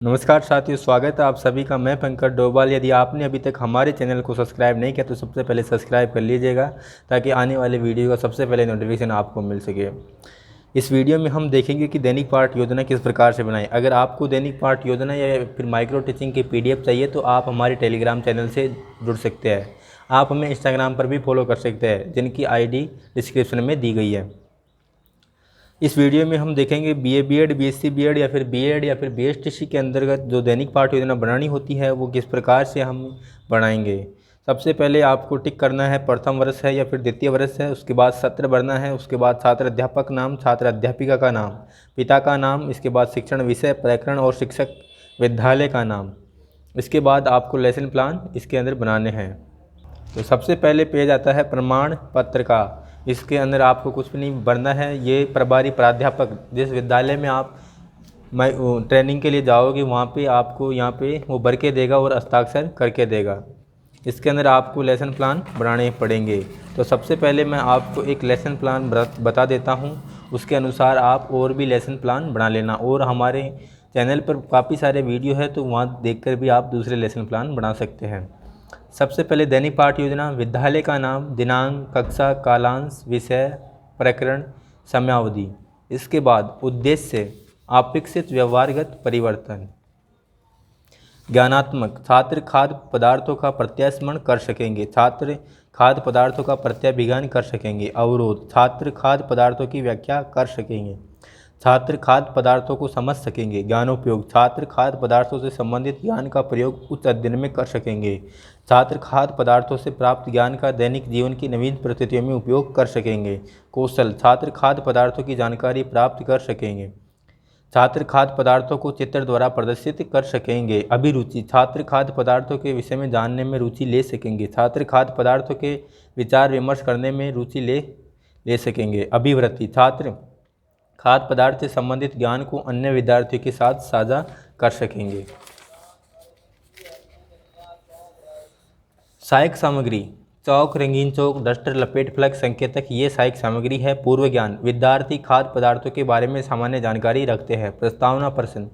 नमस्कार साथियों, स्वागत है आप सभी का। मैं पंकज डोभाल। यदि आपने अभी तक हमारे चैनल को सब्सक्राइब नहीं किया तो सबसे पहले सब्सक्राइब कर लीजिएगा ताकि आने वाले वीडियो का सबसे पहले नोटिफिकेशन आपको मिल सके। इस वीडियो में हम देखेंगे कि दैनिक पाठ योजना किस प्रकार से बनाएं। अगर आपको दैनिक पाठ योजना या फिर माइक्रो टीचिंग की PDF चाहिए तो आप हमारे टेलीग्राम चैनल से जुड़ सकते हैं। आप हमें इंस्टाग्राम पर भी फॉलो कर सकते हैं, जिनकी ID डिस्क्रिप्शन में दी गई है। इस वीडियो में हम देखेंगे BA BEd BSc BEd या फिर BEd या फिर BSTC के अंतर्गत जो दैनिक पाठ योजना बनानी होती है वो किस प्रकार से हम बनाएंगे। सबसे पहले आपको टिक करना है प्रथम वर्ष है या फिर द्वितीय वर्ष है, उसके बाद सत्र भरना है, उसके बाद छात्र अध्यापक नाम, छात्र अध्यापिका का नाम, पिता का नाम, इसके बाद शिक्षण विषय प्रकरण और शिक्षक विद्यालय का नाम। इसके बाद आपको लेसन प्लान इसके अंदर बनाने हैं। तो सबसे पहले पेज आता है प्रमाण पत्र का। इसके अंदर आपको कुछ भी नहीं भरना है। ये प्रभारी प्राध्यापक जिस विद्यालय में आप ट्रेनिंग के लिए जाओगे वहाँ पे आपको यहाँ पे वो भर के देगा और हस्ताक्षर करके देगा। इसके अंदर आपको लेसन प्लान बनाने पड़ेंगे। तो सबसे पहले मैं आपको एक लेसन प्लान बता देता हूँ, उसके अनुसार आप और भी लेसन प्लान बना लेना। और हमारे चैनल पर काफ़ी सारे वीडियो है तो वहाँ देखकर भी आप दूसरे लेसन प्लान बना सकते हैं। सबसे पहले दैनिक पाठ योजना, विद्यालय का नाम, दिनांक, कक्षा, कालांश, विषय, प्रकरण, समयावधि। इसके बाद उद्देश्य, अपेक्षित व्यवहारगत परिवर्तन। ज्ञानात्मक, छात्र खाद्य पदार्थों का प्रत्यास्मरण कर सकेंगे, छात्र खाद्य पदार्थों का प्रत्याभिज्ञान कर सकेंगे। अवरोध, छात्र खाद्य पदार्थों की व्याख्या कर सकेंगे, छात्र खाद्य पदार्थों को समझ सकेंगे। ज्ञानोपयोग, छात्र खाद्य पदार्थों से संबंधित ज्ञान का प्रयोग उच्च अध्ययन में कर सकेंगे, छात्र खाद्य पदार्थों से प्राप्त ज्ञान का दैनिक जीवन की नवीन परिस्थितियों में उपयोग कर सकेंगे। कौशल, छात्र खाद्य पदार्थों की जानकारी प्राप्त कर सकेंगे, छात्र खाद्य पदार्थों को चित्र द्वारा प्रदर्शित कर सकेंगे। अभिरुचि, छात्र खाद्य पदार्थों के विषय में जानने में रुचि ले सकेंगे, छात्र खाद्य पदार्थों के विचार विमर्श करने में रुचि ले सकेंगे। अभिवृत्ति, छात्र खाद्य पदार्थ से संबंधित ज्ञान को अन्य विद्यार्थियों के साथ साझा कर सकेंगे। सहायक सामग्री, चौक, रंगीन चौक, डस्टर, लपेट फलक, संकेतक, ये सहायक सामग्री है। पूर्व ज्ञान, विद्यार्थी खाद्य पदार्थों के बारे में सामान्य जानकारी रखते हैं। प्रस्तावना प्रश्न।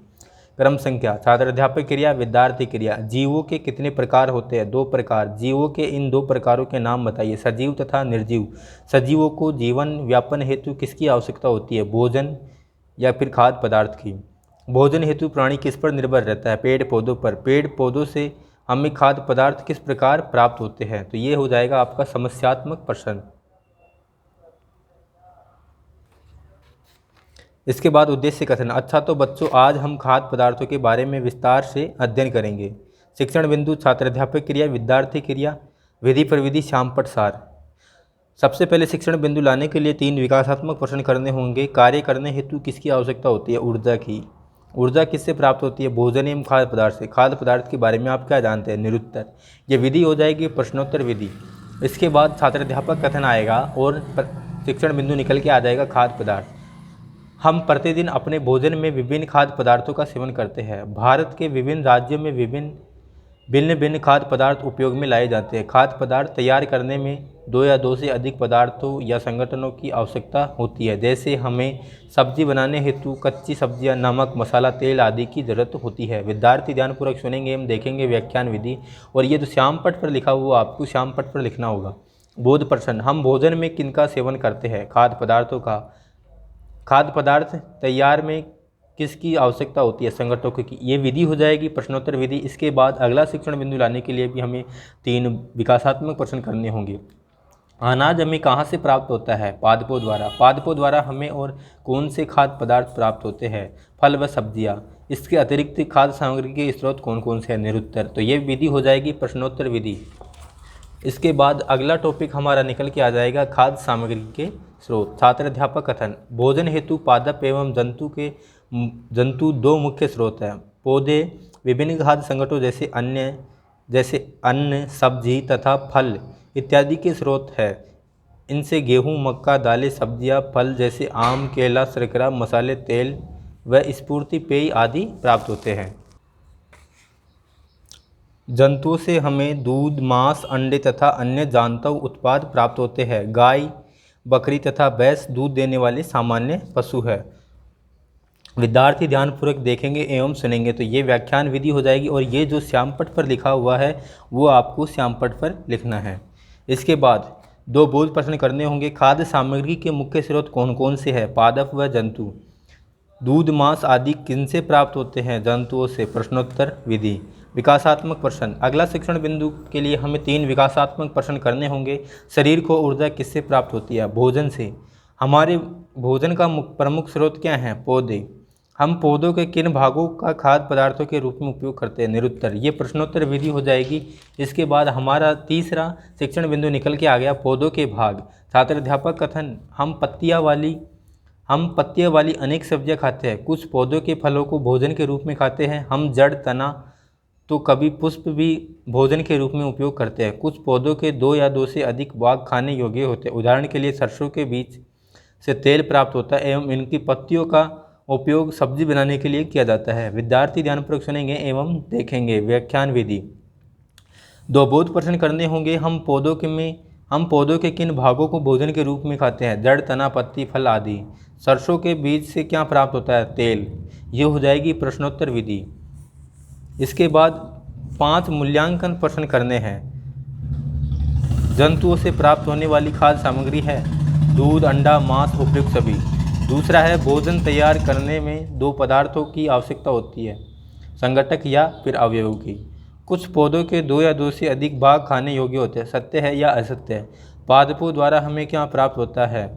क्रम संख्या, छात्र अध्यापक क्रिया, विद्यार्थी क्रिया। जीवों के कितने प्रकार होते हैं? 2 प्रकार। जीवों के इन 2 प्रकारों के नाम बताइए। सजीव तथा निर्जीव। सजीवों को जीवन व्यापन हेतु किसकी आवश्यकता होती है? भोजन या फिर खाद्य पदार्थ की। भोजन हेतु प्राणी किस पर निर्भर रहता है? पेड़ पौधों पर। पेड़ पौधों से हमें खाद्य पदार्थ किस प्रकार प्राप्त होते हैं? तो ये हो जाएगा आपका समस्यात्मक प्रश्न। इसके बाद उद्देश्य कथन। अच्छा तो बच्चों, आज हम खाद्य पदार्थों के बारे में विस्तार से अध्ययन करेंगे। शिक्षण बिंदु, छात्र अध्यापक क्रिया, विद्यार्थी क्रिया, विधि प्रविधि, श्यामपट्ट सार। सबसे पहले शिक्षण बिंदु लाने के लिए 3 विकासात्मक प्रश्न करने होंगे। कार्य करने हेतु किसकी आवश्यकता होती है? ऊर्जा की। ऊर्जा किससे प्राप्त होती है? भोजन एवं खाद्य पदार्थ से। खाद्य पदार्थ के बारे में आप क्या जानते हैं? निरुत्तर। ये विधि हो जाएगी प्रश्नोत्तर विधि। इसके बाद छात्र अध्यापक कथन आएगा और शिक्षण बिंदु निकल के आ जाएगा खाद्य पदार्थ। हम प्रतिदिन अपने भोजन में विभिन्न खाद्य पदार्थों का सेवन करते हैं। भारत के विभिन्न राज्यों में भिन्न भिन्न खाद्य पदार्थ उपयोग में लाए जाते हैं। खाद्य पदार्थ तैयार करने में 2 या 2 से अधिक पदार्थों या संगठनों की आवश्यकता होती है। जैसे हमें सब्जी बनाने हेतु कच्ची सब्जियां, नमक, मसाला, तेल आदि की जरूरत होती है। विद्यार्थी ध्यानपूर्वक सुनेंगे एवं देखेंगे व्याख्यान विधि। और ये जो श्यामपट्ट पर लिखा हुआ आपको श्यामपट्ट पर लिखना होगा। बोध प्रश्न। हम भोजन में किनका सेवन करते हैं? खाद्य पदार्थों का। खाद्य पदार्थ तैयार में किसकी आवश्यकता होती है? संगठनों की। ये विधि हो जाएगी प्रश्नोत्तर विधि। इसके बाद अगला शिक्षण बिंदु लाने के लिए भी हमें 3 विकासात्मक प्रश्न करने होंगे। अनाज हमें कहाँ से प्राप्त होता है? पादपों द्वारा। पादपों द्वारा हमें और कौन से खाद्य पदार्थ प्राप्त होते हैं? फल व सब्जियाँ। इसके अतिरिक्त खाद्य सामग्री के स्रोत कौन कौन से हैं? निरुत्तर। तो ये विधि हो जाएगी प्रश्नोत्तर विधि। इसके बाद अगला टॉपिक हमारा निकल के आ जाएगा खाद्य सामग्री के स्रोत। छात्र अध्यापक कथन। भोजन हेतु पादप एवं जंतु 2 मुख्य स्रोत हैं। पौधे विभिन्न खाद्य संगठनों जैसे अन्न, सब्जी तथा फल इत्यादि के स्रोत है। इनसे गेहूँ, मक्का, दालें, सब्जियां, फल जैसे आम, केला, शर्करा, मसाले, तेल व स्फूर्ति पेय आदि प्राप्त होते हैं। जंतुओं से हमें दूध, मांस, अंडे तथा अन्य जांतव उत्पाद प्राप्त होते हैं। गाय, बकरी तथा भैंस दूध देने वाले सामान्य पशु है। विद्यार्थी ध्यानपूर्वक देखेंगे एवं सुनेंगे। तो ये व्याख्यान विधि हो जाएगी और ये जो श्यामपट्ट पर लिखा हुआ है वो आपको श्यामपट्ट पर लिखना है। इसके बाद 2 बोध प्रश्न करने होंगे। खाद्य सामग्री के मुख्य स्रोत कौन कौन से हैं? पादप व जंतु। दूध मांस आदि किनसे प्राप्त होते हैं? जंतुओं से। प्रश्नोत्तर विधि। विकासात्मक प्रश्न। अगला शिक्षण बिंदु के लिए हमें 3 विकासात्मक प्रश्न करने होंगे। शरीर को ऊर्जा किससे प्राप्त होती है? भोजन से। हमारे भोजन का प्रमुख स्रोत क्या है? पौधे। हम पौधों के किन भागों का खाद्य पदार्थों के रूप में उपयोग करते हैं? निरुत्तर। ये प्रश्नोत्तर विधि हो जाएगी। इसके बाद हमारा तीसरा शिक्षण बिंदु निकल के आ गया, पौधों के भाग। छात्र अध्यापक कथन। हम पत्तियां वाली अनेक सब्जियां खाते हैं। कुछ पौधों के फलों को भोजन के रूप में खाते हैं। हम जड़, तना तो कभी पुष्प भी भोजन के रूप में उपयोग करते हैं। कुछ पौधों के 2 या 2 से अधिक भाग खाने योग्य होते हैं। उदाहरण के लिए सरसों के बीज से तेल प्राप्त होता है एवं इनकी पत्तियों का उपयोग सब्जी बनाने के लिए किया जाता है। विद्यार्थी ध्यानपूर्वक सुनेंगे एवं देखेंगे। व्याख्यान विधि। 2 बोध प्रश्न करने होंगे। हम पौधों के किन भागों को भोजन के रूप में खाते हैं? जड़, तना, पत्ती, फल आदि। सरसों के बीज से क्या प्राप्त होता है? तेल। ये हो जाएगी प्रश्नोत्तर विधि। इसके बाद 5 मूल्यांकन प्रश्न करने हैं। जंतुओं से प्राप्त होने वाली खाद्य सामग्री है दूध, अंडा, मांस, उपयुक्त सभी। दूसरा है भोजन तैयार करने में 2 पदार्थों की आवश्यकता होती है, संगठक या फिर अवयवों की। कुछ पौधों के 2 या 2 से अधिक भाग खाने योग्य होते हैं, सत्य है या असत्य है। पादपों द्वारा हमें क्या प्राप्त होता है?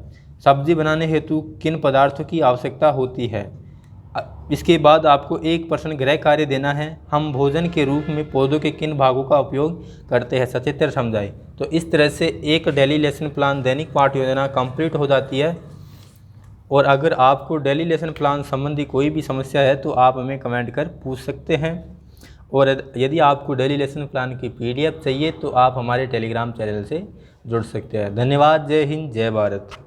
सब्जी बनाने हेतु किन पदार्थों की आवश्यकता होती है? इसके बाद आपको एक प्रश्न गृह कार्य देना है। हम भोजन के रूप में पौधों के किन भागों का उपयोग करते हैं? सचित्र समझाएं। तो इस तरह से एक डेली लेसन प्लान, दैनिक पाठ योजना कंप्लीट हो जाती है। और अगर आपको डेली लेसन प्लान संबंधी कोई भी समस्या है तो आप हमें कमेंट कर पूछ सकते हैं। और यदि आपको डेली लेसन प्लान की PDF चाहिए तो आप हमारे टेलीग्राम चैनल से जुड़ सकते हैं। धन्यवाद। जय हिंद, जय भारत।